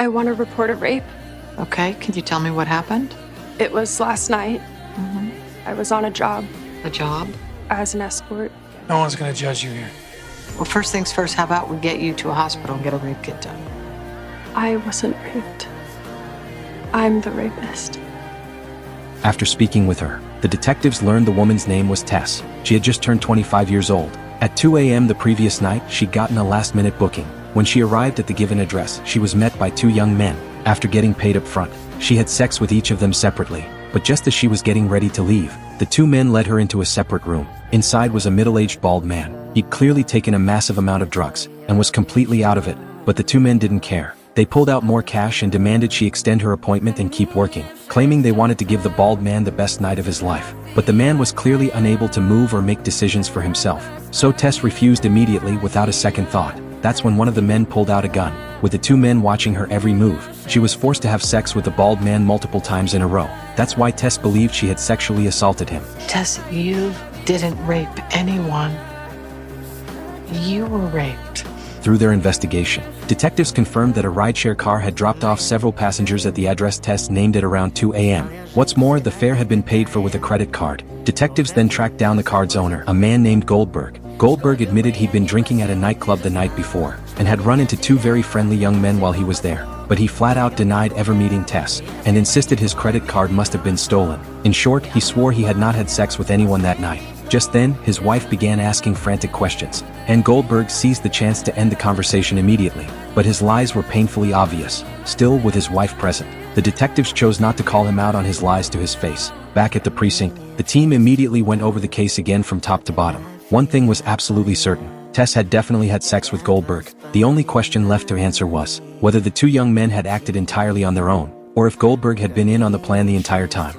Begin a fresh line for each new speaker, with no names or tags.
I want to report a rape.
Okay, can you tell me what happened?
It was last night. I was on a job
A job?
as an escort.
No one's gonna judge you here.
Well, first things first, how about we get you to a hospital and get a rape kit done?
I wasn't raped. I'm the rapist.
After speaking with her, the detectives learned the woman's name was Tess. She had just turned 25 years old. At 2 a.m. the previous night, she'd gotten a last-minute booking. When she arrived at the given address, she was met by two young men. After getting paid up front, she had sex with each of them separately. But just as she was getting ready to leave, the two men led her into a separate room. Inside was a middle-aged bald man. He'd clearly taken a massive amount of drugs and was completely out of it. But the two men didn't care. They pulled out more cash and demanded she extend her appointment and keep working, claiming they wanted to give the bald man the best night of his life. But the man was clearly unable to move or make decisions for himself. So Tess refused immediately without a second thought. That's when one of the men pulled out a gun. With the two men watching her every move, she was forced to have sex with the bald man multiple times in a row. That's why Tess believed she had sexually assaulted him.
Tess, you didn't rape anyone. You were raped.
Through their investigation, detectives confirmed that a rideshare car had dropped off several passengers at the address Tess named at around 2 a.m. What's more, the fare had been paid for with a credit card. Detectives then tracked down the card's owner, a man named Goldberg. Goldberg admitted he'd been drinking at a nightclub the night before and had run into two very friendly young men while he was there. But he flat out denied ever meeting Tess and insisted his credit card must have been stolen. In short, he swore he had not had sex with anyone that night. Just then, his wife began asking frantic questions, and Goldberg seized the chance to end the conversation immediately. But his lies were painfully obvious. Still, with his wife present, the detectives chose not to call him out on his lies to his face. Back at the precinct, the team immediately went over the case again from top to bottom. One thing was absolutely certain. Tess had definitely had sex with Goldberg. The only question left to answer was whether the two young men had acted entirely on their own, or if Goldberg had been in on the plan the entire time.